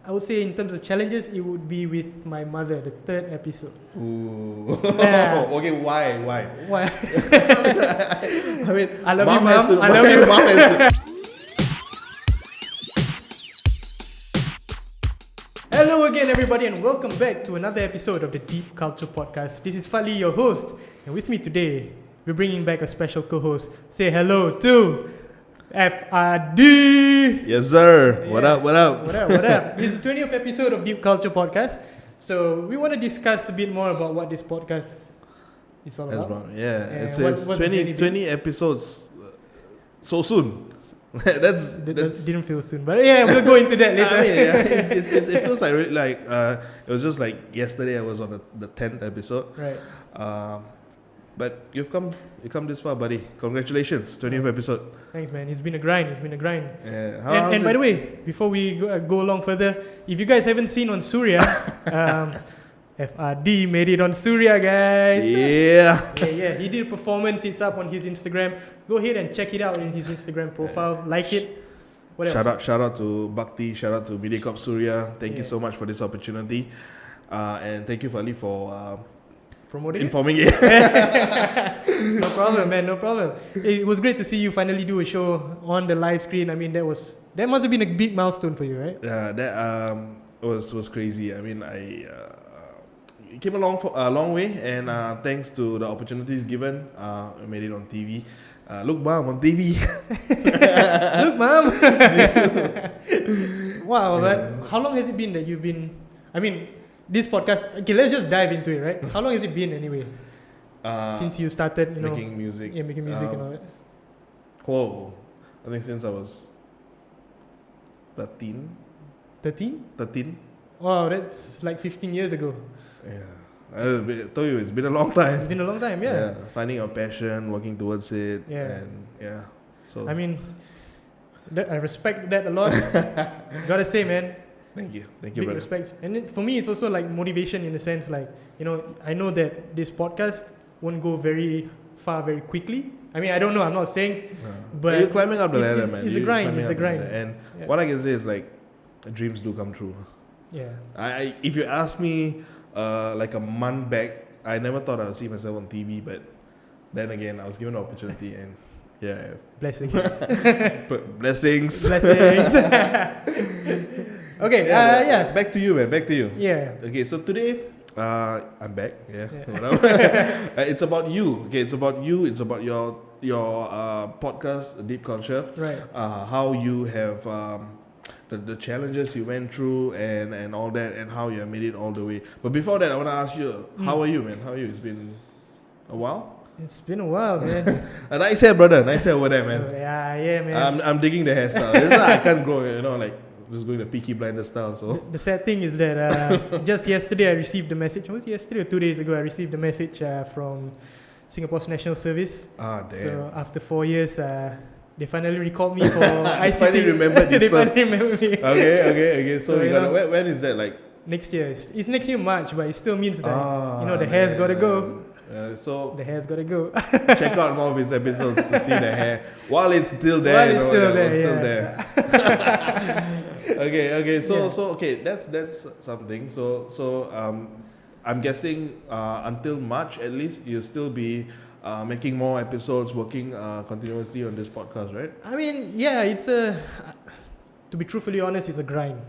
I would say in terms of challenges, it would be with my mother, the third episode. Ooh. Yeah. Okay, why? Why? I mean, I love you, mom has Mom. to. I love you. Mom has to. Hello again, everybody, and welcome back to another episode of the Deep Culture Podcast. This is Fali, your host, and with me today, we're bringing back a special co-host. Say hello to FRD. Yes, sir. Yeah. What up? What up? This is the 20th episode of Deep Culture Podcast. So we want to discuss a bit more about what this podcast is all about. Yeah, And it's what's the journey 20 episodes so soon. that's didn't feel soon, but yeah, we'll go into that later. I mean, yeah, it feels like really like it was just like yesterday I was on the 10th episode. Right. But you come this far, buddy. Congratulations, 20th episode. Thanks, man. It's been a grind. Yeah. And by the way, before we go along further, if you guys haven't seen on Surya, FRD made it on Surya, guys. Yeah. He did a performance. It's up on his Instagram. Go ahead and check it out in his Instagram profile. Like it. What else? Shout out to Bhakti. Shout out to Mediacorp Surya. Thank you so much for this opportunity. And thank you, Fali, for Promoting informing it. No problem, man. No problem. It was great to see you finally do a show on the live screen. I mean, that must have been a big milestone for you, right? Yeah, that was crazy. I mean, it came a long way, and thanks to the opportunities given, I made it on TV. Look, mom, on TV. Look, mom. Wow, man. How long has it been that you've been? I mean, this podcast. Okay, let's just dive into it, right? How long has it been, anyways? Since you started, making music. Yeah, making music and all that. Whoa, I think since I was 13. 13? 13. Wow, that's like 15 years ago. Yeah. I told you, it's been a long time. It's been a long time, yeah. Finding your passion, working towards it. Yeah. And yeah. So I mean, I respect that a lot. Gotta say, man. Thank you, Big brother. respects. And for me, it's also like motivation in the sense, like, I know that this podcast won't go very far very quickly. I mean, I don't know, I'm not saying, but you're climbing up the ladder, man. It's a You're grind. climbing It's a up the ladder. grind. And what I can say is, like, dreams do come true. Yeah. If you ask me, like a month back, I never thought I would see myself on TV, but then again, I was given the opportunity, and yeah. Blessings. Blessings. Blessings. Okay. Yeah. Back to you, man. Back to you. Yeah. Okay. So today, I'm back. Yeah. It's about you. Okay. It's about you. It's about your podcast, Deep Culture. Right. How you have the challenges you went through and all that, and how you have made it all the way. But before that, I want to ask you, how are you, man? How are you? It's been a while. It's been a while, man. A nice hair, brother. Nice hair over there, man. Yeah, man. I'm digging the hairstyle. It's like I can't grow, like just going the Peaky Blinders style. So The sad thing is that just yesterday I received the message. Was it yesterday or 2 days ago? I received the message from Singapore's National Service. damn. So after 4 years, they finally recalled me for ICT. Finally remembered this. They finally remembered me. Okay. So you got when is that, like? Next year. It's next year March, but it still means that the hair's got to go. So The hair's got to go. check out more of his episodes to see the hair while it's still there. It's still there. Okay. So that's something. So I'm guessing until March at least you'll still be making more episodes, working continuously on this podcast, right? I mean, yeah, it's to be truthfully honest, it's a grind,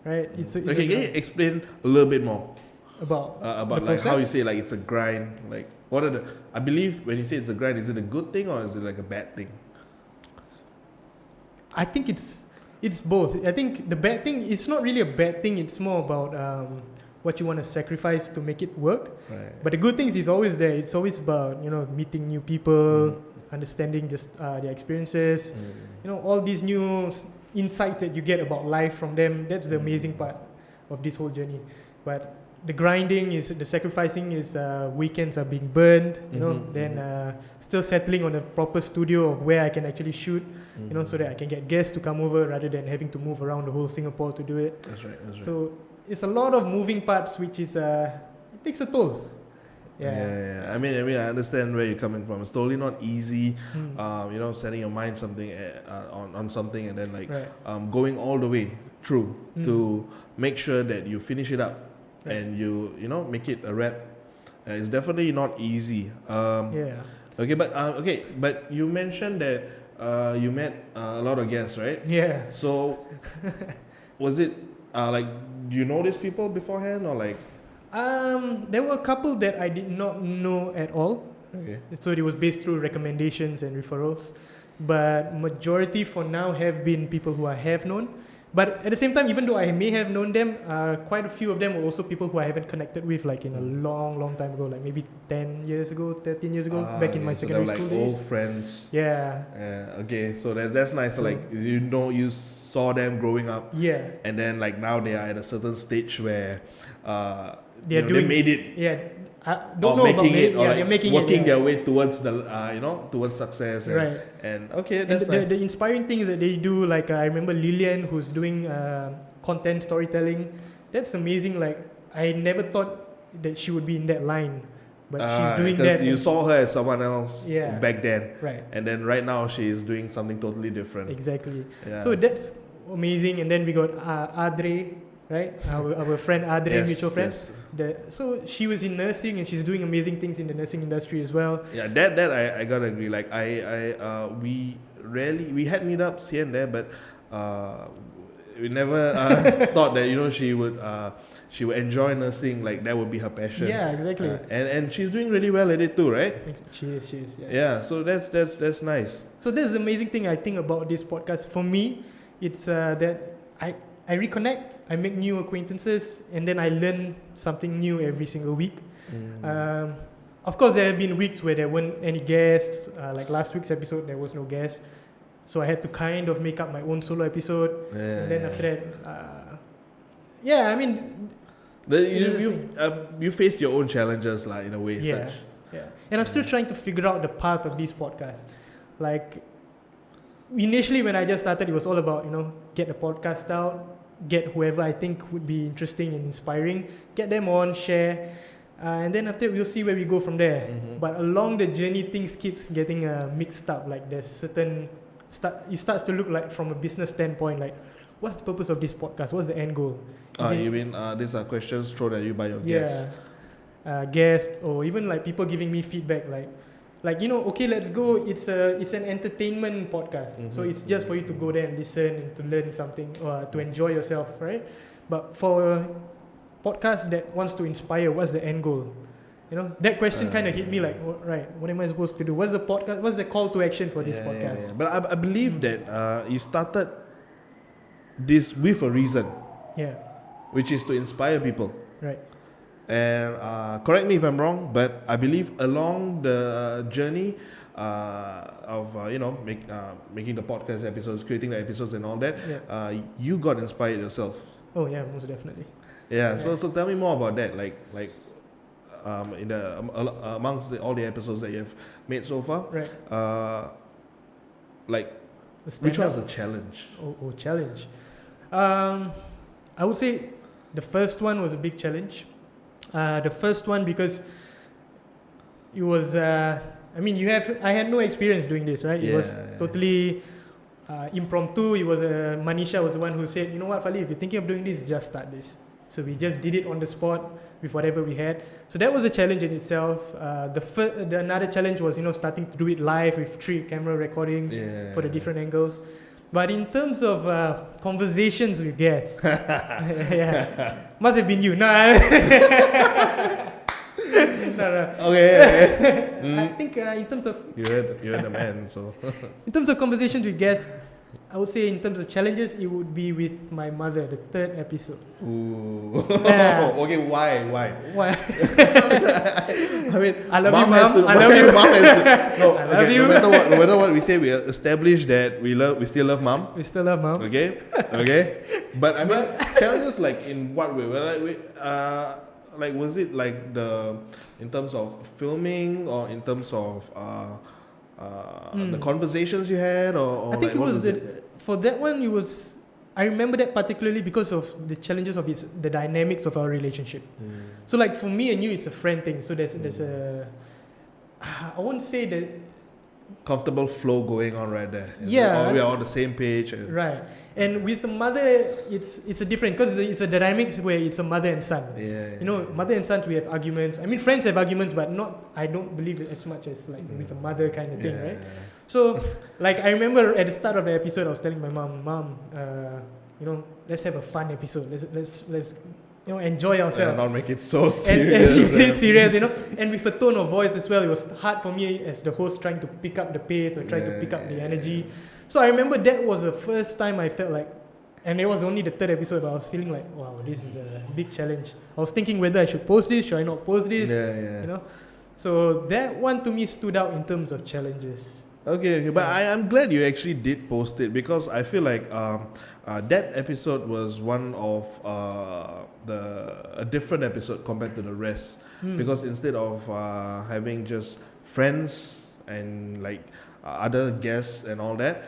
right? It's a Can you explain a little bit more about like process? how you say like it's a grind? Like what are I believe when you say it's a grind, is it a good thing or is it like a bad thing? I think it's both. I think the bad thing, it's not really a bad thing. It's more about what you want to sacrifice to make it work. Right. But the good things is always there. It's always about meeting new people, understanding just their experiences. All these new insights that you get about life from them. That's the amazing part of this whole journey. But the grinding is the sacrificing is weekends are being burned. Then still settling on a proper studio of where I can actually shoot. So that I can get guests to come over rather than having to move around the whole Singapore to do it. That's right. So it's a lot of moving parts, which is it takes a toll. Yeah. I mean, I understand where you're coming from. It's totally not easy. Setting your mind something on something and then going all the way. through to make sure that you finish it up and you know make it a wrap. It's definitely not easy. Okay, but you mentioned that you met a lot of guests, right? Yeah. So was it like you know these people beforehand or like? There were a couple that I did not know at all. Okay. So it was based through recommendations and referrals. But majority for now have been people who I have known. But at the same time, even though I may have known them, quite a few of them were also people who I haven't connected with like in a long time ago, like maybe 10 years ago, 13 years ago, back in my secondary school days. Old friends. Yeah. Okay, so that's nice. So, like you saw them growing up. Yeah. And then like now they are at a certain stage where they made it. Yeah. I don't know about it. Or they're making working it, their way towards the towards success and okay, that's and nice. the inspiring things that they do, like I remember Lillian, who's doing content storytelling. That's amazing. Like I never thought that she would be in that line, but she's doing that. Because you saw her as someone else back then, right? And then right now she is doing something totally different. Exactly. Yeah. So that's amazing. And then we got Adre, right? Our friend Adre, mutual friend. Yes. So she was in nursing and she's doing amazing things in the nursing industry as well. Yeah, that I gotta agree. Like we had meetups here and there, but we never thought that she would enjoy nursing. Like that would be her passion. Yeah, exactly. And she's doing really well at it too, right? She is. Yeah. Yeah. So that's nice. So that's the amazing thing I think about this podcast. For me, it's that I reconnect, I make new acquaintances, and then I learn something new every single week. Of course, there have been weeks where there weren't any guests. Like last week's episode, there was no guest. So I had to kind of make up my own solo episode. And then after that, I mean... You faced your own challenges, like in a way. Yeah. And I'm still trying to figure out the path of this podcast. Like, initially when I just started, it was all about, get the podcast out, get whoever I think would be interesting and inspiring, get them on, share, and then after we'll see where we go from there. But along the journey, things keeps getting mixed up. Like there's certain it starts to look like from a business standpoint, like what's the purpose of this podcast? What's the end goal? You mean these are questions thrown at you by your guests? Guests, or even like people giving me feedback, like okay, let's go. It's an entertainment podcast, so it's just for you to go there and listen and to learn something or to enjoy yourself, right? But for a podcast that wants to inspire, what's the end goal? That question kind of hit me like, right, what am I supposed to do? What's the podcast? What's the call to action for this podcast? Yeah. But I believe that you started this with a reason, which is to inspire people, right? And correct me if I'm wrong, but I believe along the journey of making the podcast episodes, creating the episodes and all that, you got inspired yourself. Oh yeah, most definitely. Yeah. So tell me more about that. Like in the amongst all the episodes that you have made so far, right? Which one's a challenge? Oh, challenge. I would say the first one was a big challenge. The first one because it was I had no experience doing this, right? It was totally impromptu. It was Manisha was the one who said, you know what, Fali, if you're thinking of doing this, just start this. So we just did it on the spot with whatever we had. So that was a challenge in itself. The another challenge was starting to do it live with 3 camera recordings for the different angles. But in terms of conversations with guests, must have been you. No. Okay. I think in terms of you're the man. So in terms of conversations with guests, I would say in terms of challenges, it would be with my mother, the 3rd episode. Ooh. Okay, why? Why? I mean, I love you, Mom. I love you. I love you. No matter what we say, we established that we still love Mom. We still love Mom. Okay. But I mean, challenges like in what way? Like was it like in terms of filming or in terms of the conversations you had, or I think like, for that one. It was. I remember that particularly because of the challenges of the dynamics of our relationship. So like for me and you, it's a friend thing. So there's a. I won't say that comfortable flow going on right there. Yeah. We are on the same page. Right. And with the mother, it's a different, because it's a dynamics where it's a mother and son. Yeah. You know, mother and sons, we have arguments. I mean, friends have arguments, but not, I don't believe it as much as like with a mother kind of thing, right? So, like, I remember at the start of the episode, I was telling my mom, you know, let's have a fun episode. Let's you know, enjoy ourselves. And not make it so serious. And she made it serious, you know. And with a tone of voice as well, it was hard for me as the host trying to pick up the pace or trying to pick up the energy. So I remember that was the first time I felt like, and it was only the third episode, but I was feeling like, wow, this is a big challenge. I was thinking whether I should post this, should I not post this, you know. So that one to me stood out in terms of challenges. Okay, but I'm glad you actually did post it, because I feel like that episode was one of a different episode compared to the rest, because instead of having just friends and like other guests and all that,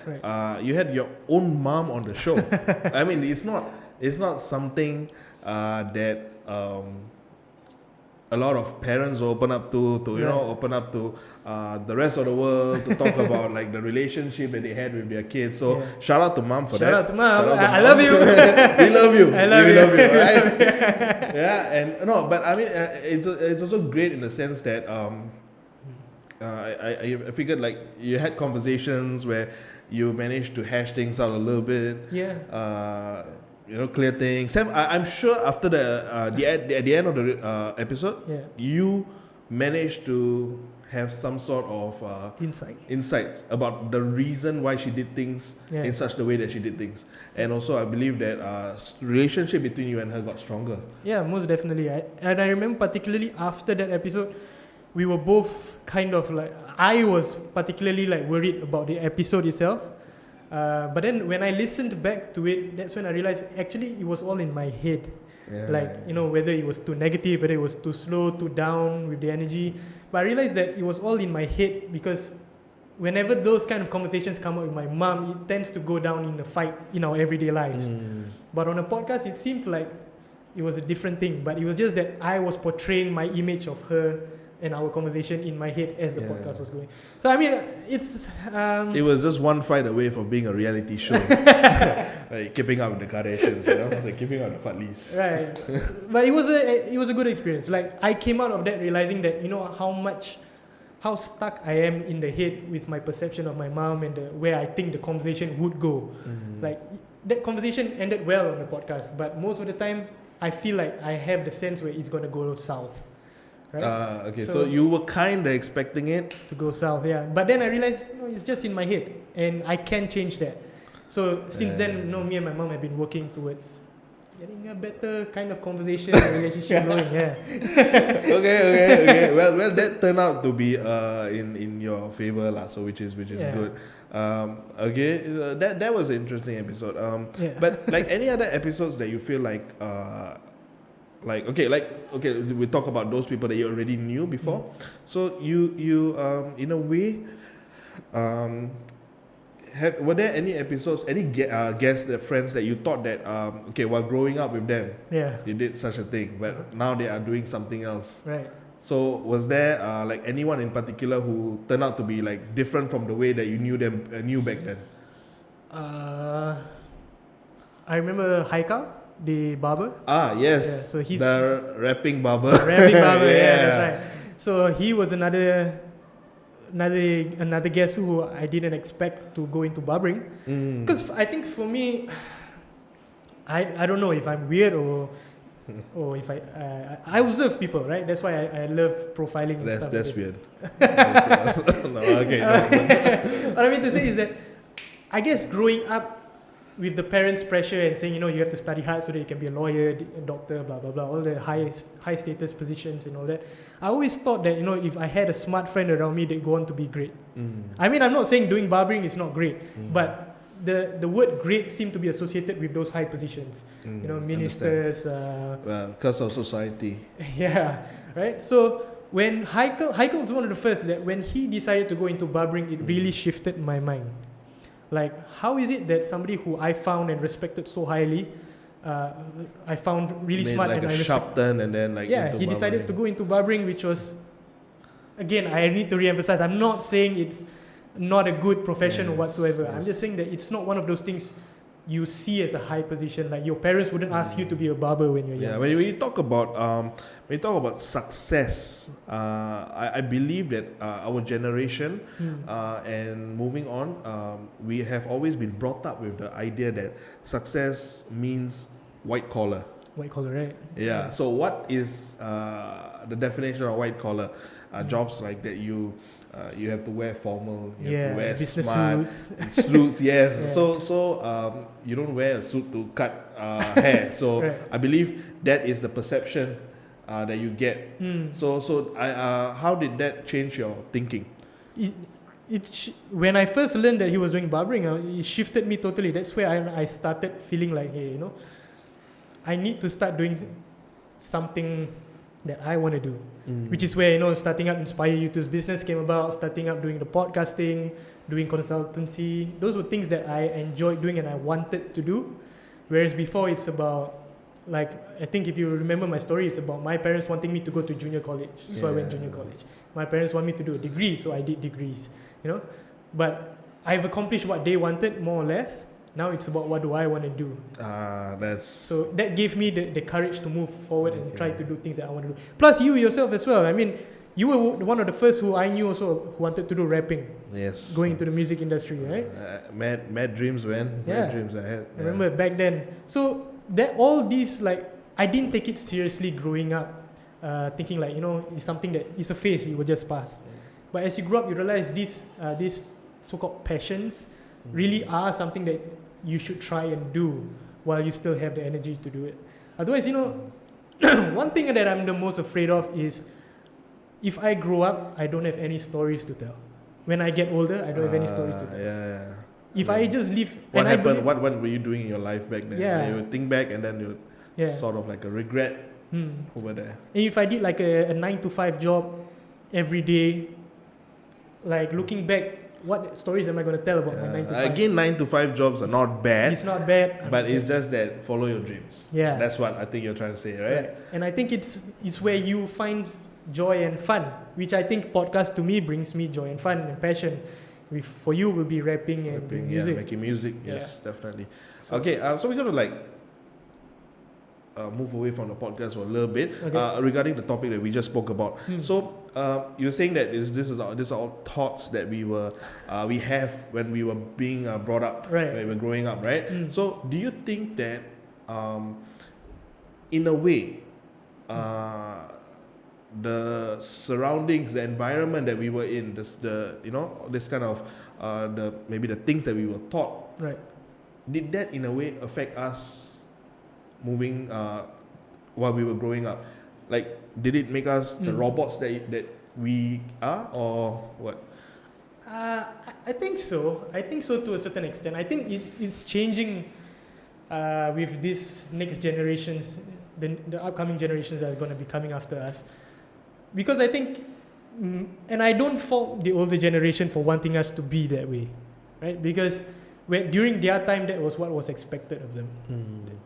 you had your own mom on the show. I mean, it's not something that a lot of parents open up to you know, open up to the rest of the world to talk about like the relationship that they had with their kids. So shout out to mom for that. Shout out to mom. I love you. We love you. I love you. Love you, right? Yeah, and no, but I mean, it's also great in the sense that I figured like you had conversations where you managed to hash things out a little bit. You know, clear things. I'm sure after at the end of the episode, you managed to have some sort of insights about the reason why she did things in such the way that she did things, and also I believe that relationship between you and her got stronger. Yeah, most definitely. And I remember particularly after that episode, we were both kind of like, I was particularly like worried about the episode itself. But then when I listened back to it, that's when I realized actually it was all in my head. You know, whether it was too negative, whether it was too slow, too down with the energy. But I realized that it was all in my head, because whenever those kind of conversations come up with my mom, it tends to go down in the fight in our everyday lives. But on a podcast, it seemed like it was a different thing. But it was just that I was portraying my image of her and our conversation in my head as the podcast was going. So I mean, it's it was just one fight away from being a reality show, like keeping up with the Kardashians, you know, it's like keeping up with the Fadlis. Right, but it was a good experience. Like I came out of that realizing that, you know, how stuck I am in the head with my perception of my mom and where I think the conversation would go. Like that conversation ended well on the podcast, but most of the time I feel like I have the sense where it's gonna go south. Right? Okay, so you were kind of expecting it to go south, but then I realized, you know, it's just in my head and I can change that. So since then, you know, me and my mom have been working towards getting a better kind of conversation and relationship going. Okay. Well, that turned out to be in your favor lah. So which is good. That was an interesting episode. But like any other episodes that you feel like we talk about those people that you already knew before. So you in a way, were there any episodes, any guests, friends that you thought that while growing up with them, they did such a thing, but now they are doing something else. Right. So was there like anyone in particular who turned out to be like different from the way that you knew back then? I remember Haikal, the barber. Yes. So he's the rapping barber. That's right. So he was another guest who I didn't expect to go into barbering. Because I think for me, I don't know if I'm weird or if I observe people, right? That's why I love profiling and stuff. That's weird. What I mean to say is that I guess growing up with the parents' pressure and saying, you know, you have to study hard so that you can be a lawyer, a doctor, blah, blah, blah, all the high status positions and all that. I always thought that, you know, if I had a smart friend around me, they'd go on to be great. I mean, I'm not saying doing barbering is not great, but the word great seemed to be associated with those high positions. You know, ministers. Because of society. Right? So when Haikal was one of the first that when he decided to go into barbering, it really shifted my mind. Like, how is it that somebody who I found and respected so highly, I found really smart like and a sharp turn and then like he decided to go into barbering, which was, again, I need to re-emphasize, I'm not saying it's not a good profession or Yes, whatsoever. I'm yes. just saying that it's not one of those things you see as a high position. Like your parents wouldn't ask you to be a barber when you're Yeah, young. when you talk about success, I believe that our generation and moving on, we have always been brought up with the idea that success means white collar. White collar, right? Yeah. So what is the definition of white collar? Jobs like that you have to wear formal, you have to wear business smart suits. suits. Yes. Yeah. So you don't wear a suit to cut hair. So Right. I believe that is the perception that you get. So how did that change your thinking? When I first learned that he was doing barbering, it shifted me totally. That's where I started feeling like, hey, I need to start doing something that I want to do. Which is where, starting up InspireYoutoo's business came about, starting up doing the podcasting, doing consultancy. Those were things that I enjoyed doing and I wanted to do. Whereas before it's about, like, I think if you remember my story, it's about my parents wanting me to go to junior college. So I went junior college. My parents want me to do a degree, so I did degrees, But I've accomplished what they wanted, more or less. Now it's about what do I want to do. So that gave me the courage to move forward and try to do things that I want to do. Plus you yourself as well. I mean, you were one of the first who I knew also who wanted to do rapping. Yes. Going into the music industry, right? Mad dreams, man. Yeah. Mad dreams I had. I remember back then. So that all these, like, I didn't take it seriously growing up, thinking like, it's something that is a phase, you will just pass. But as you grow up, you realize these so-called passions really are something that you should try and do while you still have the energy to do it. Otherwise, one thing that I'm the most afraid of is if I grow up, I don't have any stories to tell. When I get older, I don't have any stories to tell. Yeah. If I just live... What happened? What were you doing in your life back then? Yeah. You would think back and then you sort of like a regret over there. And if I did like a 9-to-5 job every day, like looking back, what stories am I going to tell about my 9-to-5? Again, 9-to-5 jobs are not bad. It's not bad. But it's just that follow your dreams. Yeah. That's what I think you're trying to say, right? And I think it's where you find joy and fun, which I think podcast to me brings me joy and fun and passion. For you will be rapping and music. Yeah, making music. Yes, definitely. So we're going to like move away from the podcast for a little bit regarding the topic that we just spoke about. So you're saying that these are all thoughts that we have when we were being brought up, when we were growing up, right? So do you think that in a way the surroundings, the environment that we were in, this kind of maybe the things that we were taught, did that in a way affect us moving while we were growing up? Like, did it make us the robots that we are, or what? I think so. I think so to a certain extent. I think it's changing with these next generations, the upcoming generations that are going to be coming after us. Because I think, and I don't fault the older generation for wanting us to be that way, right? Because during their time, that was what was expected of them.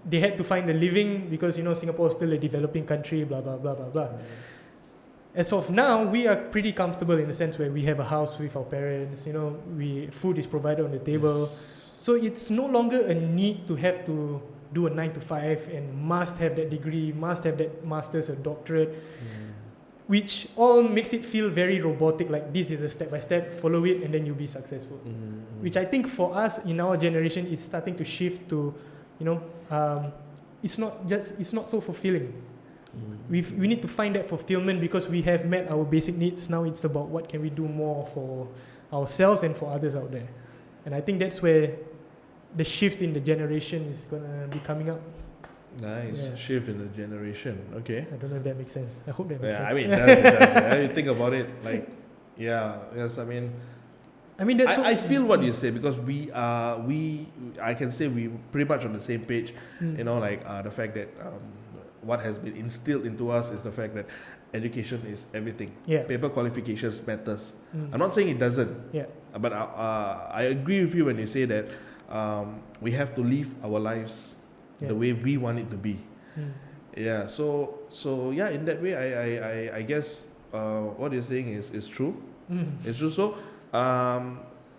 They had to find a living because, Singapore is still a developing country, blah, blah, blah, blah, blah. As of now, we are pretty comfortable in the sense where we have a house with our parents, food is provided on the table. Yes. So it's no longer a need to have to do a 9-to-5 and must have that degree, must have that master's or doctorate. Which all makes it feel very robotic, like this is a step-by-step, follow it and then you'll be successful. Which I think for us in our generation is starting to shift to, it's not so fulfilling. We need to find that fulfillment because we have met our basic needs. Now it's about what can we do more for ourselves and for others out there. And I think that's where the shift in the generation is going to be coming up. Nice. Shift in the generation. Okay. I don't know if that makes sense. I hope that makes sense. I mean, it does. When you think about it, like, yes, I mean, that's I feel what you say because I can say we pretty much on the same page. The fact that what has been instilled into us is the fact that education is everything. Paper qualifications matters. I'm not saying it doesn't. But I agree with you when you say that we have to live our lives the way we want it to be. So in that way I guess what you're saying is true. It's true. So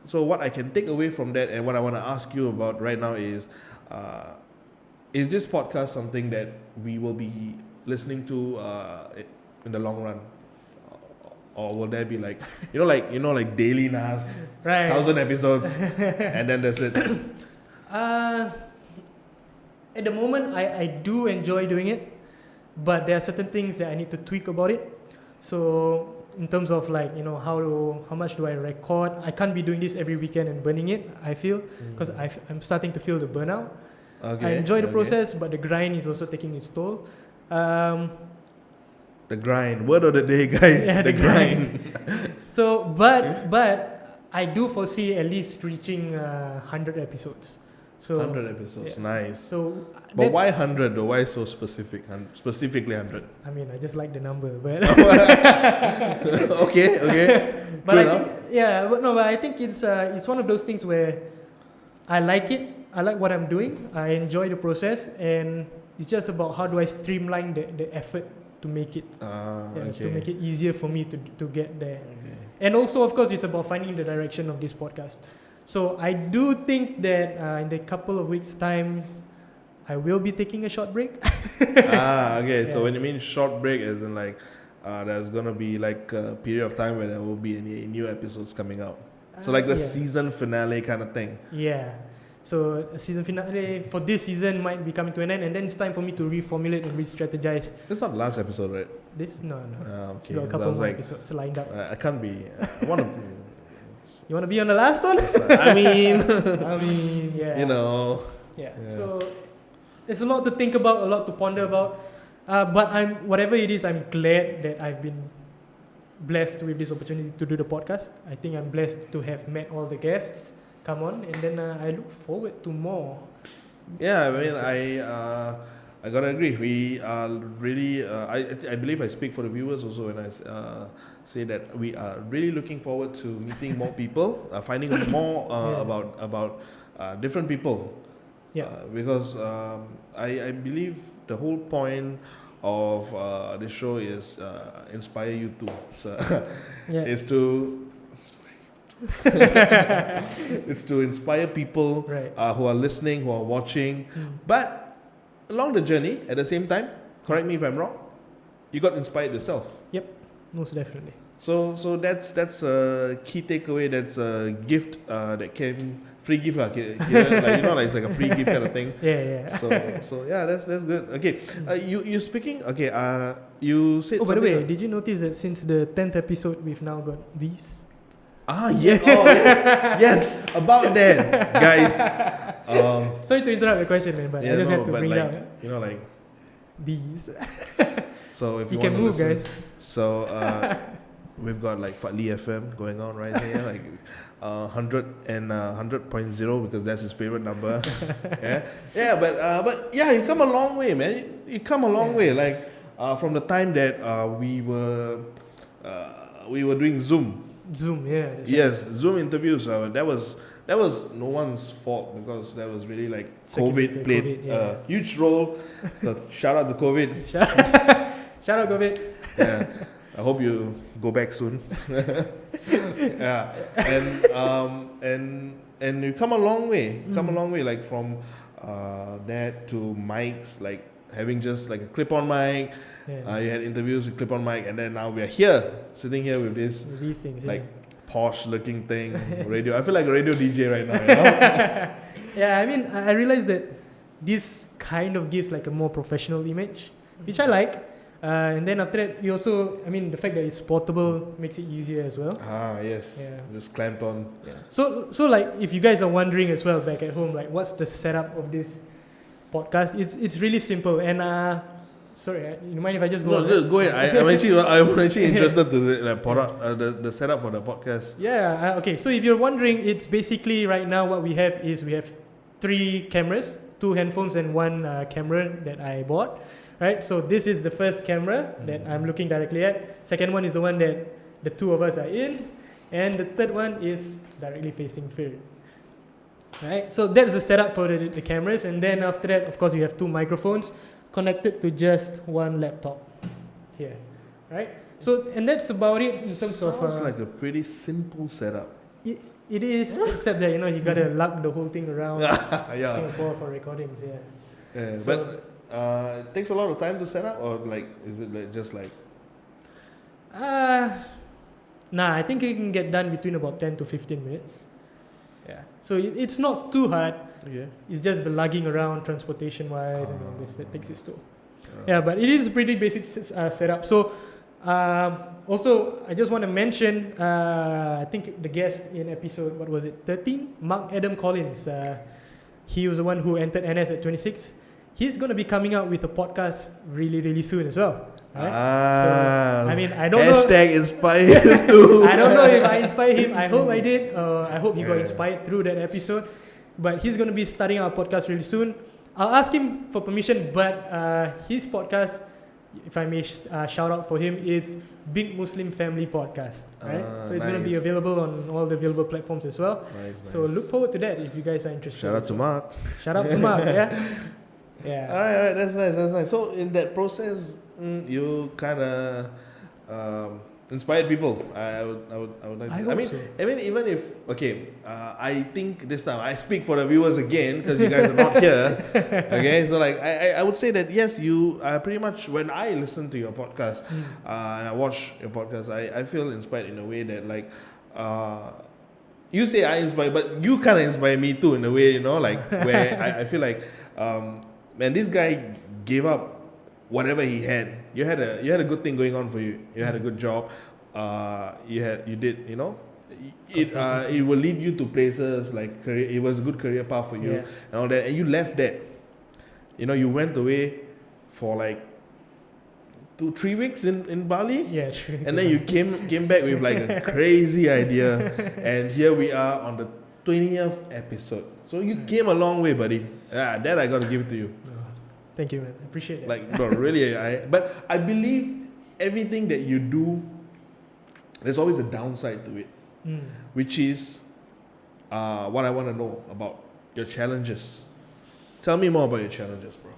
so what I can take away from that, and what I want to ask you about right now is this podcast something that we will be listening to in the long run? Or will there be like daily Nas, Right. 1,000 episodes, and then that's it? At the moment, I do enjoy doing it, but there are certain things that I need to tweak about it. So in terms of like, how much do I record? I can't be doing this every weekend and burning it, I feel, because I'm starting to feel the burnout. Okay, I enjoy the process, but the grind is also taking its toll. The grind. Word of the day, guys. Yeah, the grind. So, but I do foresee at least reaching 100 episodes. So 100 episodes, yeah. nice. So, but why 100 though? Why so specific? Specifically 100. I mean, I just like the number, but okay. But I think it's one of those things where I like it. I like what I'm doing. I enjoy the process, and it's just about how do I streamline the effort to make it to make it easier for me to get there. Okay. And also, of course, it's about finding the direction of this podcast. So I do think that in a couple of weeks' time, I will be taking a short break. Okay. Yeah. So when you mean short break, as in like there's gonna be like a period of time where there will be any new episodes coming out. So like the season finale kind of thing. Yeah. So a season finale for this season might be coming to an end, and then it's time for me to reformulate and re-strategize. This is not the last episode, right? This? No. Okay. Got a couple more episodes lined up. I can't be. I want to. You want to be on the last one? I mean, yeah. Yeah. Yeah. So there's a lot to think about, a lot to ponder about. But whatever it is, I'm glad that I've been blessed with this opportunity to do the podcast. I think I'm blessed to have met all the guests come on, and then I look forward to more. Yeah, I mean, I gotta agree. We are really. I believe I speak for the viewers also when I say that we are really looking forward to meeting more people, finding more about different people. Yeah. Because I believe the whole point of this show is inspire you too. So it's to. It's to inspire people who are listening, who are watching. But along the journey, at the same time, correct me if I'm wrong, you got inspired yourself. Yep, most definitely. So that's a key takeaway. That's a gift that came, free gift like it's like a free gift kind of thing. Yeah. So yeah, that's good. Okay, you speaking. Okay, you said. Oh, by the way, did you notice that since the 10th episode, we've now got these? Yes. Oh, yes. About that, guys. Sorry to interrupt the question, man, but I just had to bring it up. Like these. So if you you can want move, to listen, guys. So we've got like Fadli FM going on right here, like 100 and 100.0 because that's his favorite number. But yeah, you come a long way, man. You come a long way. Like from the time that we were doing Zoom. Yes, right. Zoom interviews. That was no one's fault because that was really like COVID played a huge role. So shout out to COVID. Shout out COVID. Yeah, I hope you go back soon. Yeah, and you come a long way. Come a long way, like from that to mics, like having just like a clip-on mic. Yeah. You had interviews with clip-on mic, and then now we are here, sitting here with these things, like posh-looking thing, radio. I feel like a radio DJ right now. You know? Yeah, I mean, I realized that this kind of gives like a more professional image, which I like. And then after that, you also, I mean, the fact that it's portable makes it easier as well. Yes. Yeah. Just clamped on. Yeah. So like, if you guys are wondering as well back at home, like, what's the setup of this podcast? It's really simple. And sorry, you mind if I just go? No, go ahead. I'm actually interested to the setup for the podcast. Yeah. Okay. So if you're wondering, it's basically right now what we have 3 cameras, 2 handphones, and 1 camera that I bought. Right. So this is the first camera that I'm looking directly at. Second one is the one that the 2 of us are in, and the third one is directly facing Phil. Right. So that's the setup for the cameras, and then after that, of course, you have 2 microphones connected to just 1 laptop here, right? So, and that's about it in terms of... Sounds like a pretty simple setup. It is, except that you gotta lug the whole thing around Yeah. Singapore for recordings. Yeah. Yeah, So- but it takes a lot of time to set up, or like is it like just like Nah, I think it can get done between about 10 to 15 minutes. Yeah. So it's not too hard. okay? It's just the lugging around, transportation wise, and all this that takes its toll. Yeah, but it is a pretty basic setup. So, also, I just want to mention, I think the guest in episode, what was it, 13? Mark Adam Collins. He was the one who entered NS at 26. He's going to be coming out with a podcast really, really soon as well. Right? So, I mean, I don't know. Hashtag inspired too. I don't know if I inspired him. I hope I did. I hope he got inspired through that episode. But he's going to be starting our podcast really soon. I'll ask him for permission, but his podcast, if I may shout out for him, is Big Muslim Family Podcast. Right? So it's going to be available on all the available platforms as well. Nice. So look forward to that if you guys are interested. Shout out to Mark. Shout out to Mark, yeah? Yeah. All right, that's nice. So in that process, you kind of inspired people. I would like. I mean, so. I mean, even if I think this time I speak for the viewers again because you guys are not here. Okay, so like I would say that yes, you pretty much when I listen to your podcast and I watch your podcast, I feel inspired in a way that like you say I inspire, but you kind of inspire me too in a way, like where I feel like man, this guy gave up whatever he had. You had a good thing going on for you. You had a good job. You did, it will lead you to places like career. It was a good career path for you and all that. And you left that. You went away for like 2-3 weeks in Bali. Yeah, true. And then you came back with like a crazy idea. And here we are on the 20th episode. So you came a long way, buddy. That I gotta give it to you. Thank you, man. I appreciate that. Like, bro, really, but I believe everything that you do, there's always a downside to it, which is what I want to know about your challenges. Tell me more about your challenges, bro.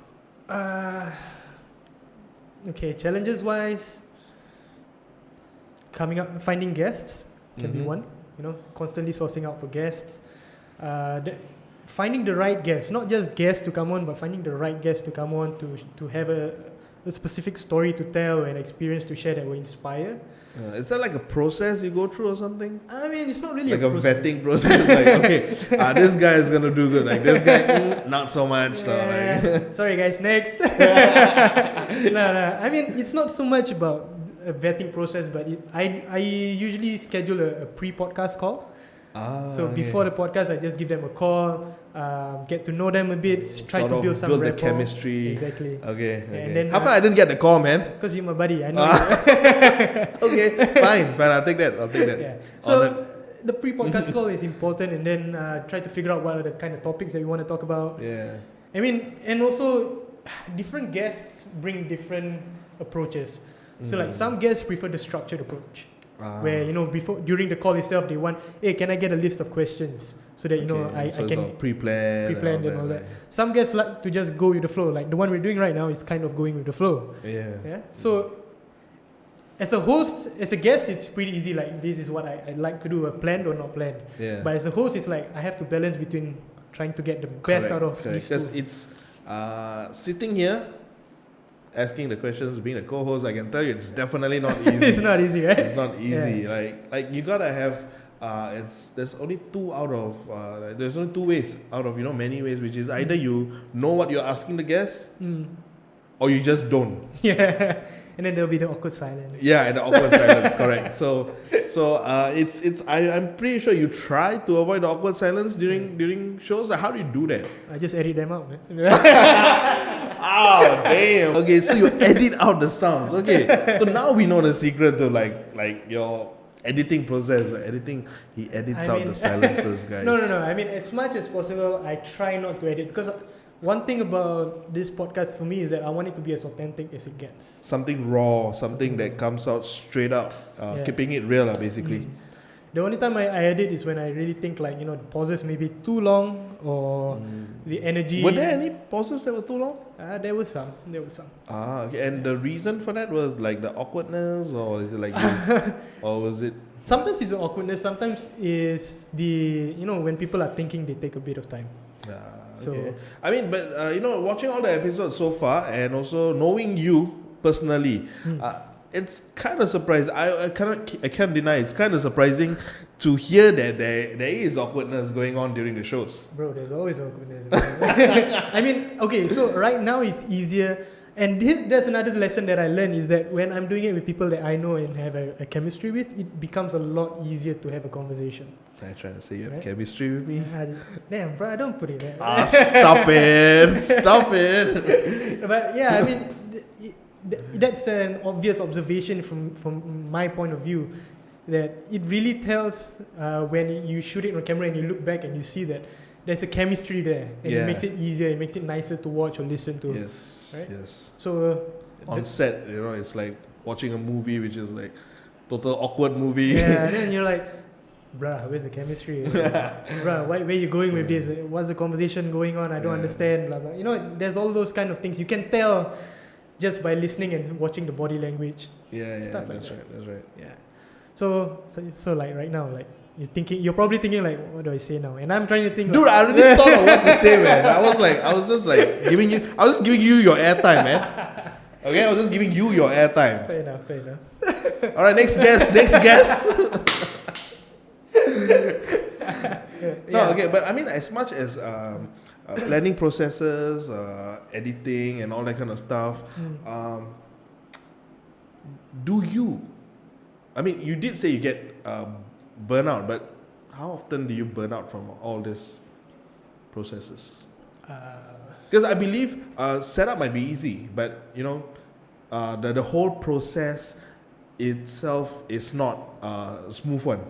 Okay, challenges wise, finding guests can be one. Constantly sourcing out for guests. Finding the right guests, not just guests to come on, but finding the right guests to come on to have a specific story to tell and experience to share that will inspire. Is that like a process you go through or something? I mean, it's not really like a process. Vetting process. Like, okay, this guy is gonna do good. Like this guy, not so much. So like, sorry guys, next. No. I mean, it's not so much about a vetting process, but I usually schedule a pre-podcast call. So before the podcast, I just give them a call, get to know them a bit, try to build some rapport. The chemistry. Exactly. Okay. And then, how come I didn't get the call, man? Because you're my buddy, I know. Okay, fine. I'll take that. Yeah. So the pre-podcast call is important, and then try to figure out what are the kind of topics that we want to talk about. Yeah. I mean, and also different guests bring different approaches. So like some guests prefer the structured approach. Where during the call itself they want, hey, can I get a list of questions so that I can pre-plan and all that. Some guests like to just go with the flow, like the one we're doing right now is kind of going with the flow. Yeah. So as a host, as a guest, it's pretty easy. Like this is what I like to do, planned or not planned. Yeah. But as a host, it's like I have to balance between trying to get the best out of these two. Because it's sitting here, asking the questions, being a co-host, I can tell you it's definitely not easy. It's not easy, right? It's not easy. Yeah. Like you gotta have. There's only two ways out of many ways, which is either you know what you're asking the guests, or you just don't. Yeah, and then there'll be the awkward silence. Yeah, and the awkward silence, correct. So I'm pretty sure you try to avoid the awkward silence during shows. Like, how do you do that? I just edit them out, man. Oh damn. Okay, so you edit out the sounds. Okay, so now we know the secret to like your editing process. He edits out the silences, guys. No. I mean, as much as possible, I try not to edit, because one thing about this podcast for me is that I want it to be as authentic as it gets. Something raw, something that comes out straight up, keeping it real, basically. The only time I edit is when I really think like, the pauses may be too long or the energy. Were there any pauses that were too long? There was some. Okay. And the reason for that was like the awkwardness, or is it like you, or was it? Sometimes it's the awkwardness. Sometimes it's the when people are thinking, they take a bit of time. Okay. So I mean, but watching all the episodes so far, and also knowing you personally, it's kind of surprising. I can't deny it's kind of surprising to hear that there is awkwardness going on during the shows. Bro, there's always awkwardness. I mean, okay, so right now it's easier. And that's another lesson that I learned, is that when I'm doing it with people that I know and have a chemistry with, it becomes a lot easier to have a conversation. I'm trying to say you have chemistry with me. Damn, bro, don't put it there. Stop it. But yeah, I mean, that's an obvious observation from my point of view, that it really tells when you shoot it on camera and you look back and you see that there's a chemistry there, and it makes it easier, it makes it nicer to watch or listen to. Yes, right? yes. So on set, it's like watching a movie which is like total awkward movie. Yeah, and then you're like, bruh, where's the chemistry? Bruh, where are you going with this? What's the conversation going on? I don't understand. Blah blah. There's all those kind of things you can tell just by listening and watching the body language. Stuff like that. That's right. Yeah. So like right now, like you're probably thinking like, what do I say now? And I'm trying to think. Dude, I already thought of what to say, man. I was just giving you your airtime, man. Okay, I was just giving you your airtime. Fair enough. All right, next guest. Okay, but I mean, as much as planning processes, editing, and all that kind of stuff, do you? I mean, you did say you get burnout, but how often do you burn out from all these processes? Because I believe setup might be easy, but the whole process itself is not a smooth one.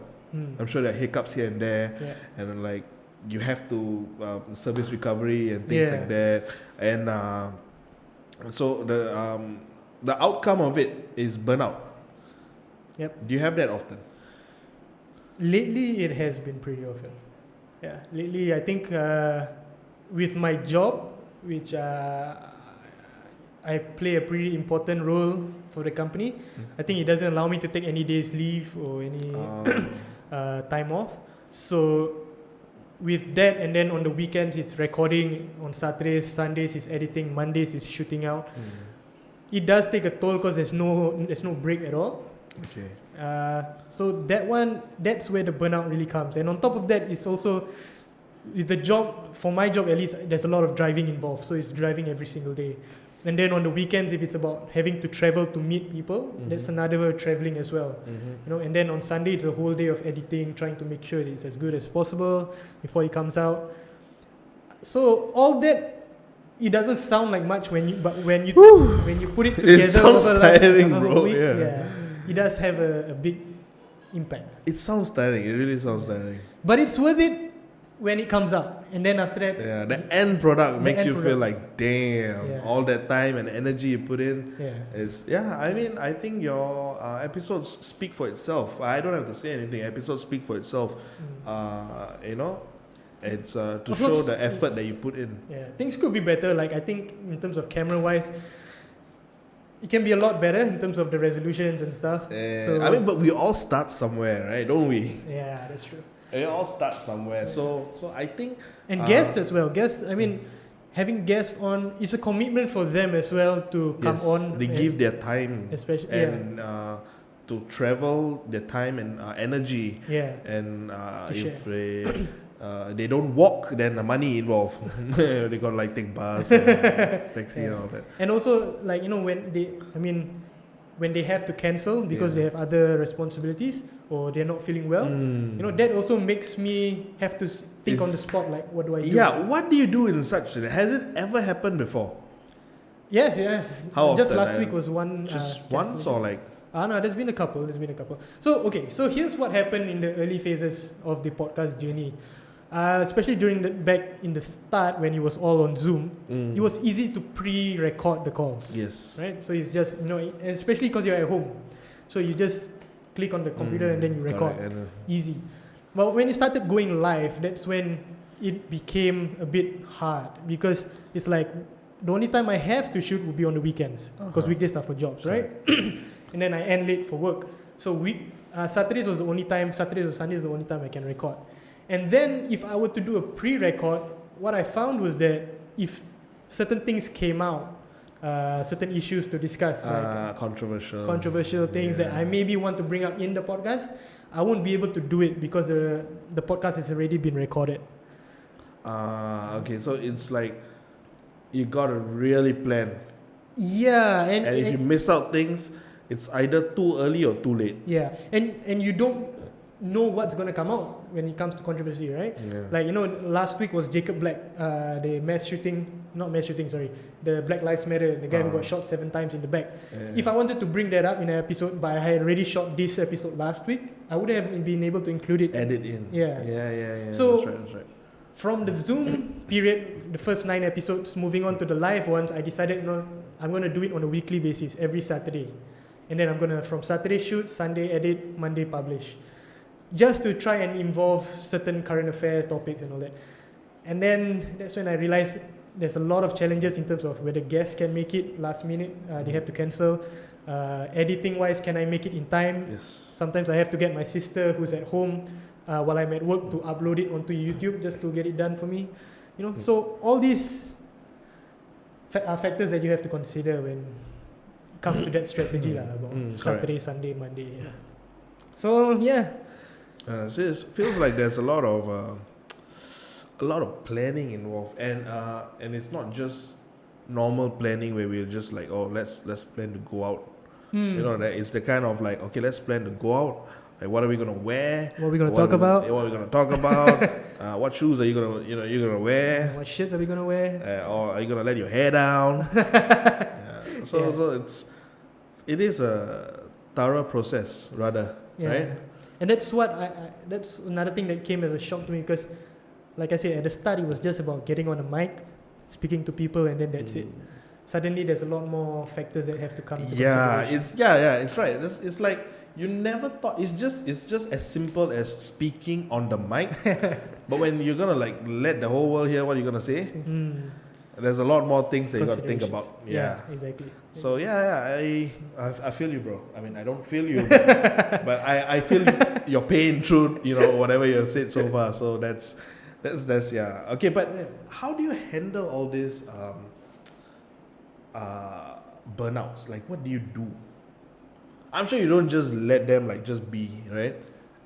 I'm sure there are hiccups here and there, and then, like, you have to service recovery and things like that, and so the outcome of it is burnout. Yep. Do you have that often? Lately, it has been pretty often. Yeah, lately I think with my job, which I play a pretty important role for the company, I think it doesn't allow me to take any days leave or any time off. So with that, and then on the weekends it's recording, on Saturdays, Sundays it's editing, Mondays it's shooting out. It does take a toll because there's no break at all. Okay. So that's where the burnout really comes. And on top of that, it's also with the job, for my job at least, there's a lot of driving involved. So it's driving every single day. And then on the weekends, if it's about having to travel to meet people, that's another traveling as well. And then on Sunday, it's a whole day of editing, trying to make sure it's as good as possible before it comes out. So all that, it doesn't sound like much when you put it together, it sounds over tiring, like bro. weeks, it does have a big impact. It sounds tiring. It really sounds tiring. But it's worth it when it comes out, and then after that, the end product makes you feel like, damn, all that time and energy you put in. I mean, I think your episodes speak for itself. I don't have to say anything. Episodes speak for itself. It's to show the effort that you put in. Things could be better. Like, I think in terms of camera wise, it can be a lot better in terms of the resolutions and stuff. So, I mean, but we all start somewhere, right? Don't we? Yeah, that's true. We all start somewhere. So I think. And guests as well. Guests, I mean, having guests on, it's a commitment for them as well to come on. They give their time, especially to travel, their time and energy. And if they don't walk, then the money involved. They got like take bus, taxi, and all that. And also, like, when they have to cancel because they have other responsibilities or they're not feeling well, that also makes me have to think on the spot, like, what do I do? What do you do in such? Has it ever happened before? Yes. How just often? last week was one. Just once or like? No, there's been a couple. So here's what happened in the early phases of the podcast journey. Especially back in the start when it was all on Zoom, it was easy to pre-record the calls. Yes. Right? So it's just, especially because you're at home. So you just click on the computer and then you record. Correct. Easy. But when it started going live, that's when it became a bit hard, because it's like the only time I have to shoot would be on the weekends, because weekdays are for jobs, right? And then I end late for work. So Saturdays or Sundays is the only time I can record. And then if I were to do a pre-record, what I found was that if certain things came out, certain issues to discuss, like controversial things that I maybe want to bring up in the podcast, I won't be able to do it because the podcast has already been recorded. Okay, so it's like you gotta really plan. Yeah, and if you miss out things, it's either too early or too late. Yeah, and you don't know what's gonna come out when it comes to controversy, right? Yeah. Like, last week was Jacob Black, the Black Lives Matter, the guy who got shot 7 times in the back. Yeah. If I wanted to bring that up in an episode, but I had already shot this episode last week, I wouldn't have been able to include it. Edit in. Yeah. So that's right. From the Zoom period, the first 9 episodes, moving on to the live ones, I decided, I'm going to do it on a weekly basis, every Saturday. And then I'm going to, from Saturday shoot, Sunday edit, Monday publish. Just to try and involve certain current affair topics and all that. And then that's when I realized there's a lot of challenges in terms of whether guests can make it last minute, they have to cancel. Editing wise, can I make it in time? Yes. Sometimes I have to get my sister who's at home while I'm at work to upload it onto YouTube just to get it done for me. So all these are factors that you have to consider when it comes to that strategy about Saturday, Sunday, Monday. Yeah. So so it feels like there's a lot of planning involved, and it's not just normal planning where we're just like, let's plan to go out. That it's the kind of like, okay, let's plan to go out. Like, what are we gonna wear? What are we gonna talk about? What are we gonna talk about? What shoes are you gonna wear? What shirts are we gonna wear? Or are you gonna let your hair down? So it is a thorough process, rather, right? And that's that's another thing that came as a shock to me, because, like I said, at the start it was just about getting on a mic, speaking to people, and then that's it. Suddenly there's a lot more factors that have to come into consideration. It's right. It's like you never thought it's just as simple as speaking on the mic. But when you're gonna like let the whole world hear what you're gonna say, there's a lot more things that you gotta think about. Yeah, exactly. So I feel you, bro. I mean, I don't feel you, but I feel your pain through whatever you have said so far. So that's okay. But how do you handle all this burnouts? Like, what do you do? I'm sure you don't just let them like just be, right?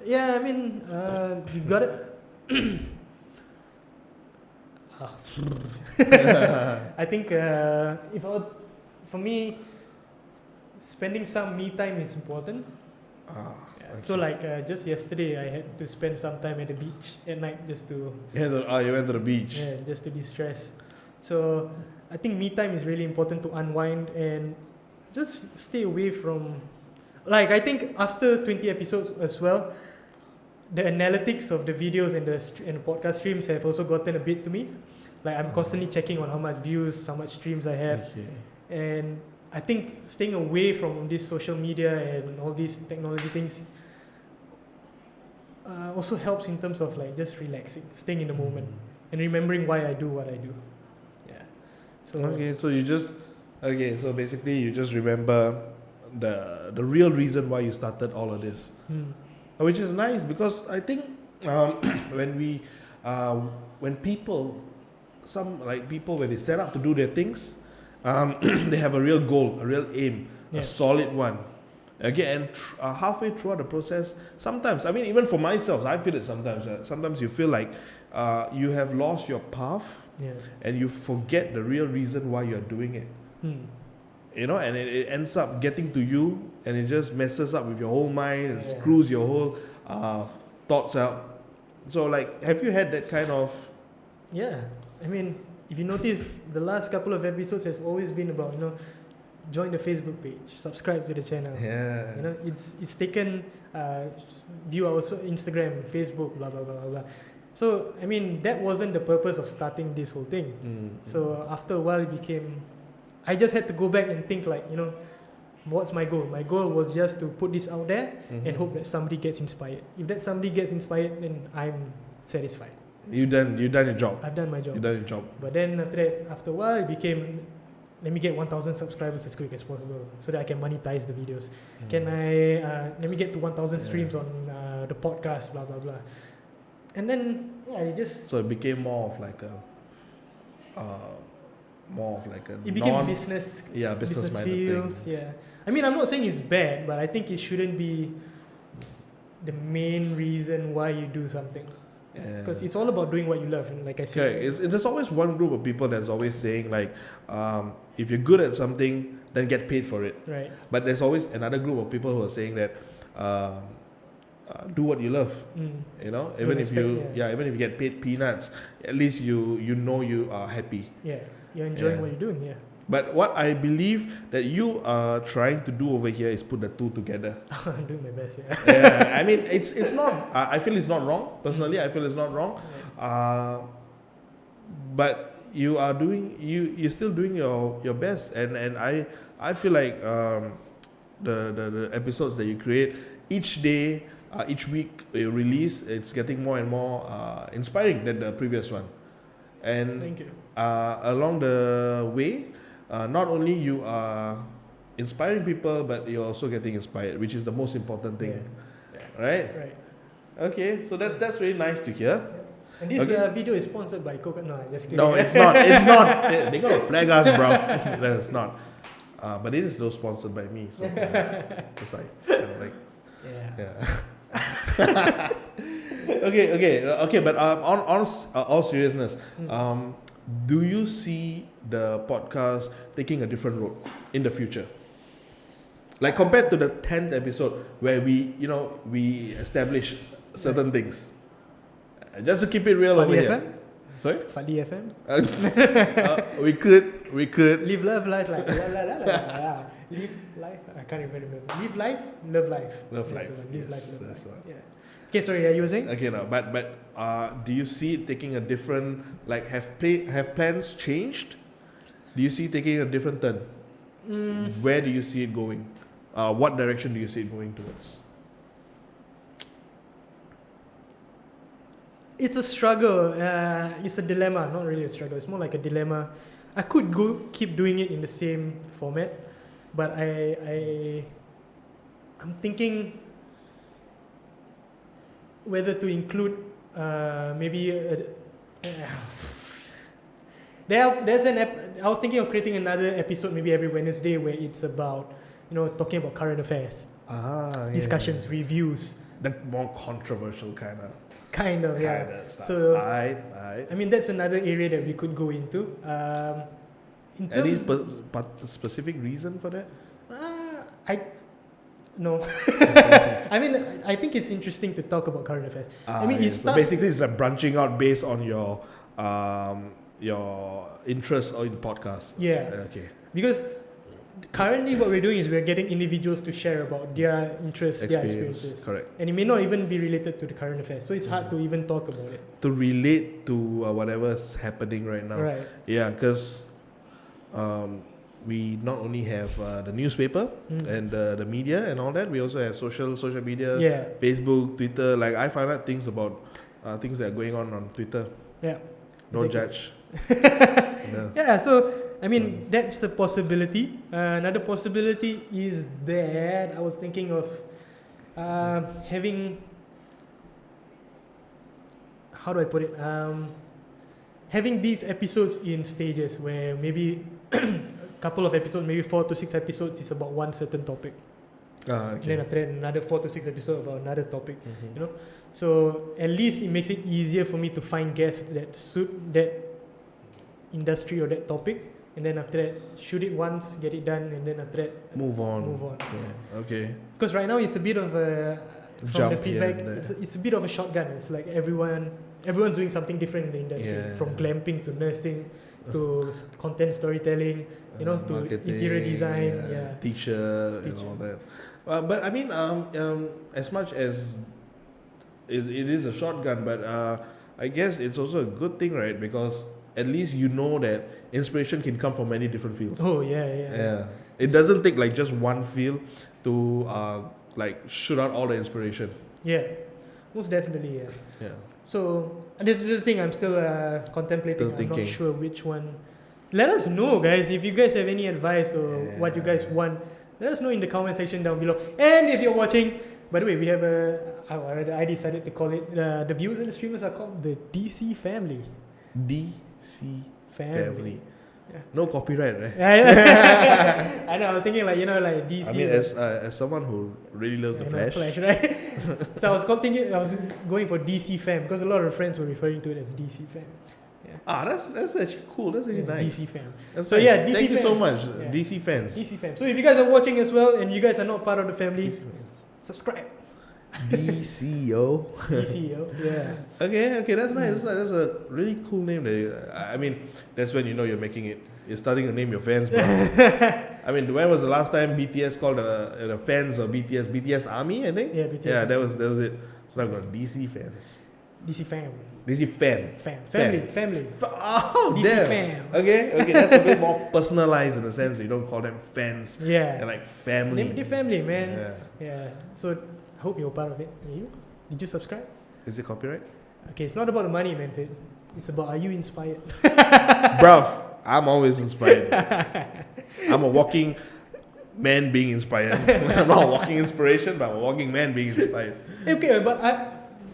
Yeah, I mean, you got it. I think for me, spending some me time is important. So like just yesterday, I had to spend some time at the beach at night just to. You went to the beach. Yeah, just to de-stress. So I think me time is really important to unwind and just stay away from. Like, I think after 20 episodes as well, the analytics of the videos and the podcast streams have also gotten a bit to me. Like, I'm constantly checking on how much views, how much streams I have. And I think staying away from this social media and all these technology things also helps in terms of like just relaxing, staying in the moment, and remembering why I do what I do. So basically you just remember the real reason why you started all of this, which is nice, because I think when people when they set out to do their things, they have a real goal, a real aim, a solid one. Again, halfway throughout the process, sometimes, I mean, even for myself, I feel it sometimes. Sometimes you feel like you have lost your path, and you forget the real reason why you're doing it. And it ends up getting to you, and it just messes up with your whole mind and screws your whole thoughts out. So, like, have you had that kind of? Yeah, I mean, if you notice, the last couple of episodes has always been about join the Facebook page, subscribe to the channel. It's taken view our Instagram, Facebook, blah blah blah blah. So I mean, that wasn't the purpose of starting this whole thing. So after a while, it became. I just had to go back and think like, what's my goal? My goal was just to put this out there and hope that somebody gets inspired. If that somebody gets inspired, then I'm satisfied. You done your job. I've done my job. You done your job. But then after a while, it became, let me get 1,000 subscribers as quick as possible so that I can monetize the videos. Can I, let me get to 1,000 streams on the podcast, blah, blah, blah. And then, it just... So it became more of like a it became business fields. Yeah. I mean, I'm not saying it's bad, but I think it shouldn't be the main reason why you do something. Because it's all about doing what you love, and like I said, there's always one group of people that's always saying like, if you're good at something, then get paid for it. Right. But there's always another group of people who are saying that, do what you love. You know, even if you get paid peanuts, at least you know you are happy. Yeah, you're enjoying what you're doing. Yeah. But what I believe that you are trying to do over here is put the two together. I'm doing my best, yeah. I mean, it's not. I feel it's not wrong. Personally, I feel it's not wrong. But you are doing. You're still doing your best, and I feel like the episodes that you create each day, each week you release, it's getting more and more inspiring than the previous one. And thank you. Along the way. Not only you are inspiring people, but you're also getting inspired, which is the most important thing, right? Right. Okay, so that's really nice to hear. And this video is sponsored by Coca. No, just kidding. No, it's not. It's not. They gotta flag us, bruv. No, it's not. But it is though sponsored by me, so it's like, yeah. Okay. But on all seriousness, do you see the podcast taking a different road in the future? Like compared to the 10th episode where we established certain things. Just to keep it real over here. FM? Sorry? Fadi FM? We could. Live, love, life, like live life. I can't even remember. Live life, love life. Love life. Live life, love life. Yeah. Okay, sorry, you were saying? Okay, no, but do you see it taking a different, like, have plans changed? Do you see it taking a different turn? Where do you see it going? What direction do you see it going towards? It's a struggle. It's a dilemma. Not really a struggle. It's more like a dilemma. I could keep doing it in the same format, but I'm thinking whether to include maybe there's I was thinking of creating another episode maybe every Wednesday where it's about talking about current affairs, discussions, reviews, the more controversial kind of stuff. So I mean that's another area that we could go into. Any specific reason for that? No. I mean, I think it's interesting to talk about current affairs. I mean, so basically it's like branching out based on your interest or in podcasts. Yeah. Okay. Because currently what we're doing is we're getting individuals to share about their interests, their experiences. Correct. And it may not even be related to the current affairs. So it's hard to even talk about it. To relate to whatever's happening right now. Right. Yeah, because we not only have the newspaper and the media and all that, we also have social media, Facebook, Twitter. Like I find out things about things that are going on Twitter. Yeah. Don't judge. Yeah, so I mean that's a possibility. Another possibility is that I was thinking of having, how do I put it? Having these episodes in stages where maybe couple of episodes, maybe 4 to 6 episodes is about one certain topic. And then after that, another 4 to 6 episodes about another topic. So at least it makes it easier for me to find guests that suit that industry or that topic. And then after that, shoot it once, get it done, and then after that, move on. Yeah. Okay. Because right now it's a bit of a from the feedback, it's a bit of a shotgun. It's like everyone's doing something different in the industry, from glamping to nursing to content storytelling, to interior design, teacher and all that. But I mean, as much as it is a shotgun, but I guess it's also a good thing, right? Because at least you know that inspiration can come from many different fields. Oh yeah. It doesn't take like just one feel to like shoot out all the inspiration. Yeah, most definitely. Yeah. Yeah. So this is the thing I'm still contemplating. Still I'm thinking. not sure which one. Let us know, guys, if you guys have any advice or what you guys want. Let us know in the comment section down below. And if you're watching, by the way, we have I decided to call it, the viewers and the streamers are called the DC family. DC family. Yeah. No copyright, right? I know. I was thinking like DC. I mean, as someone who really loves the Flash. Flash, right? So I was going for DC fam because a lot of friends were referring to it as DC fam. Yeah. That's actually cool. That's actually nice. DC fam. That's So nice. yeah, DC thank you fam. so much, Yeah. DC fans. DC fam. So if you guys are watching as well and you guys are not part of the family, subscribe. DCO. DCO. Yeah. Okay, that's nice. That's a really cool name. I mean, that's when you know you're making it. You're starting to name your fans, bro. I mean, when was the last time BTS called the fans of BTS Army? I think. Yeah, BTS. Yeah, that was it. So now I've got DC fans. DC fam. DC fan. Family. Oh, DC damn. fam. Okay, that's a bit more personalized in the sense that you don't call them fans. Yeah. And like family. They're family, man. Yeah. Yeah. So I hope you're part of it. Are you? Did you subscribe? Is it copyright? Okay, it's not about the money, man. It's about, are you inspired? Bruv, I'm always inspired. I'm a walking man being inspired. I'm not a walking inspiration, but I'm a walking man being inspired. Okay, but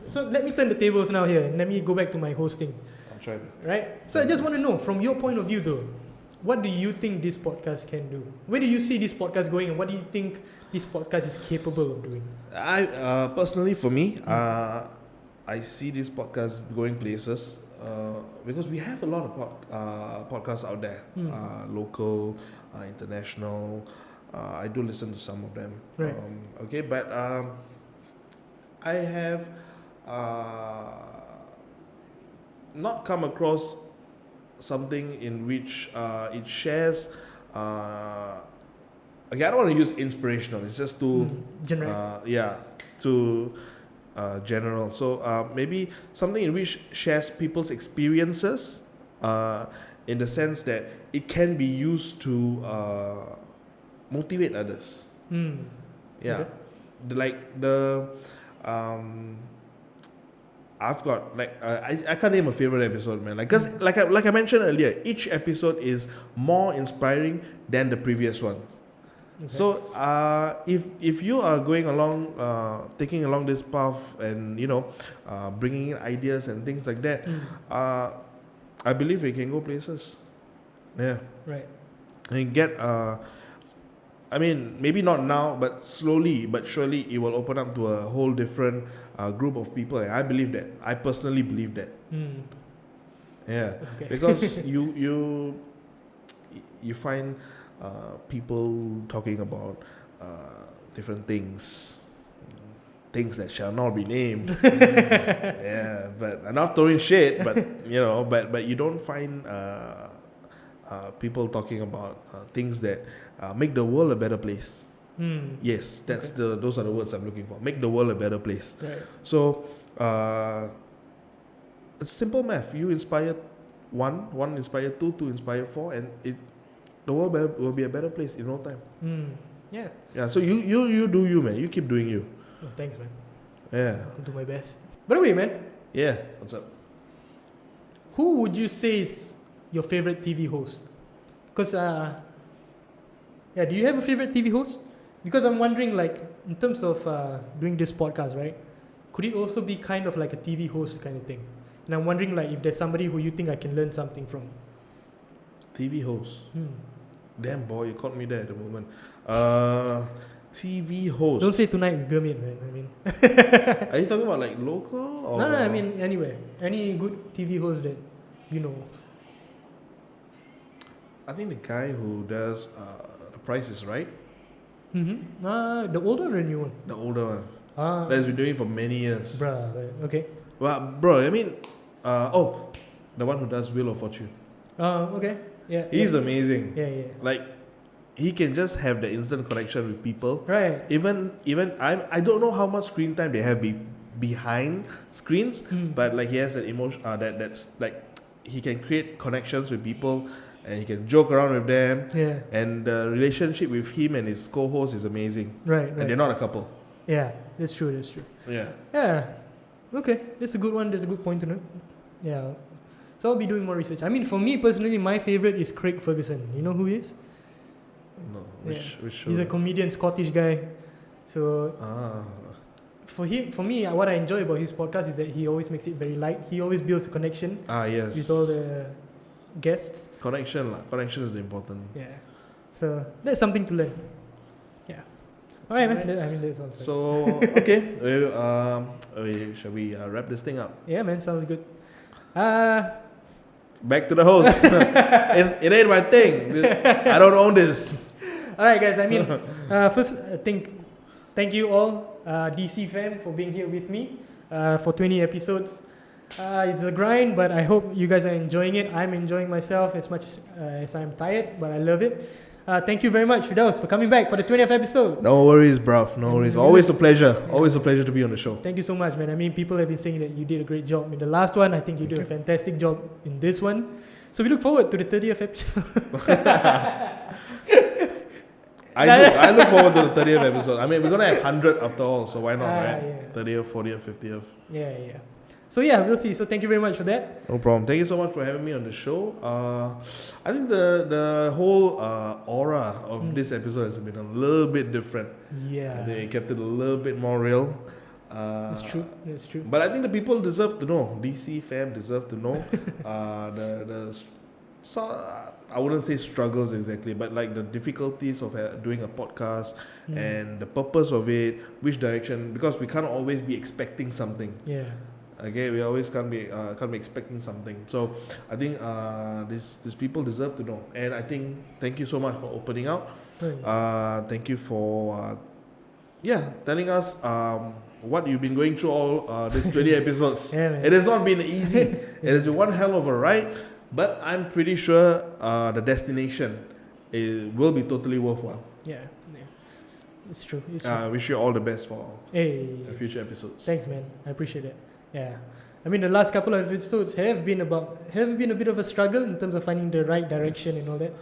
so let me turn the tables now here and let me go back to my hosting. I'm trying. Right? So I just want to know, from your point of view though, what do you think this podcast can do? Where do you see this podcast going and what do you think this podcast is capable of doing? I personally, for me, I see this podcast going places because we have a lot of podcasts out there, local, international. I do listen to some of them. Right. Okay, but I have not come across something in which it shares. Okay, I don't want to use inspirational. It's just too general. too general. So maybe something in which shares people's experiences, in the sense that it can be used to motivate others. Yeah, Okay. I've got I can't name a favorite episode, man. Cause like I mentioned earlier, each episode is more inspiring than the previous one. Okay. So if you are going along, taking along this path, and bringing in ideas and things like that, I believe we can go places. Yeah. Right. And get I mean, maybe not now, but slowly but surely it will open up to a whole different group of people. And I believe that. I personally believe that. Yeah, okay. because you find people talking about different things that shall not be named. Yeah, but I'm not throwing shit. But but you don't find people talking about things that make the world a better place. Yes, those are the words I'm looking for. Make the world a better place. Right. So it's simple math. You inspire one inspire two inspire four, and the world will be a better place in no time. Yeah. Yeah. So you do you, man. You keep doing you. Oh, thanks, man. Yeah. I'll do my best. By the way, man, Yeah. What's up? who would you say is your favorite TV host? Because do you have a favorite TV host? Because I'm wondering, like, in terms of doing this podcast, right? Could it also be kind of like a TV host kind of thing? And I'm wondering, like, if there's somebody who you think I can learn something from. TV host. Damn, boy, you caught me there at the moment. TV host. Don't say tonight with Gurmit, man. I mean, Are you talking about like local or? no, I mean anywhere. Any good TV host that you know of. I think the guy who does The Price is Right. The older or the new one? The older one. That's been doing it for many years. Bruh, right. Okay. Well, bro, I mean, the one who does Wheel of Fortune. Okay. Yeah. He's amazing. Yeah. Like, he can just have the instant connection with people. Right. Even I don't know how much screen time they have behind screens, but like he has an emotion that's like he can create connections with people and he can joke around with them. Yeah. And the relationship with him and his co-host is amazing. Right. And they're not a couple. Yeah, that's true. Yeah. Yeah. Okay, that's a good one. That's a good point to note. Yeah. So I'll be doing more research. I mean, for me personally, my favorite is Craig Ferguson. You know who he is? No. Which show? He's a comedian, Scottish guy. So for me, what I enjoy about his podcast is that he always makes it very light. He always builds a connection. Yes. With all the guests. Connection is important. Yeah. So that's something to learn. Yeah. All right, man. I mean, that's all. So okay, shall we wrap this thing up? Yeah, man. Sounds good. Back to the host. it ain't my thing. I don't own this. All right, guys. I mean, first, thank you all, DC fam, for being here with me for 20 episodes. It's a grind, but I hope you guys are enjoying it. I'm enjoying myself as much as I'm tired, but I love it. Thank you very much, Fidaus, for coming back for the 20th episode. No worries, bruv. No worries. Always a pleasure. Always a pleasure to be on the show. Thank you so much, man. I mean, people have been saying that you did a great job in the last one. I think you did a fantastic job in this one. So we look forward to the 30th episode. I look forward to the 30th episode. I mean, we're going to have 100 after all, so why not, right? Yeah. 30th, 40th, 50th. Yeah. So yeah, we'll see. So thank you very much for that. No problem. Thank you so much for having me on the show. I think the whole aura of this episode has been a little bit different. Yeah. They kept it a little bit more real. It's true. But I think the people deserve to know. DC fam deserve to know. I wouldn't say struggles exactly, but like the difficulties of doing a podcast and the purpose of it, which direction, because we can't always be expecting something. Yeah. Okay, we always can't be expecting something. So I think these people deserve to know. And I think thank you so much for opening out. Thank you for telling us what you've been going through all these 20 episodes. It has not been easy. It has been one hell of a ride, but I'm pretty sure the destination will be totally worthwhile. Yeah. It's true. I wish you all the best for the future episodes. Thanks, man. I appreciate it. Yeah. I mean, the last couple of episodes have been a bit of a struggle in terms of finding the right direction and all that.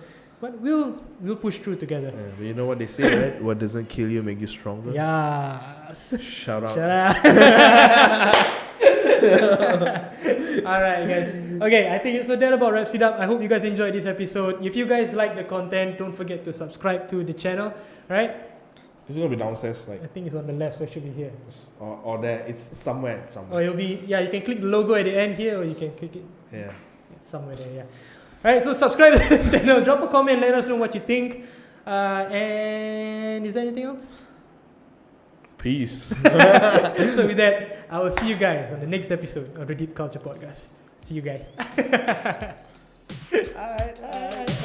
But we'll push through together. You know what they say, right? What doesn't kill you make you stronger. Yes. Shout out. Alright, guys. Okay, I think so that about wraps it up. I hope you guys enjoyed this episode. If you guys like the content, don't forget to subscribe to the channel. Right? It's gonna be downstairs, I think it's on the left, so it should be here. Or there. It's somewhere. Or it'll be you can click the logo at the end here, or you can click it. Yeah. Somewhere there. Yeah. Alright, so subscribe to the channel. Drop a comment. Let us know what you think. And is there anything else? Peace. So with that, I will see you guys on the next episode of the Deep Culture Podcast. See you guys. Alright.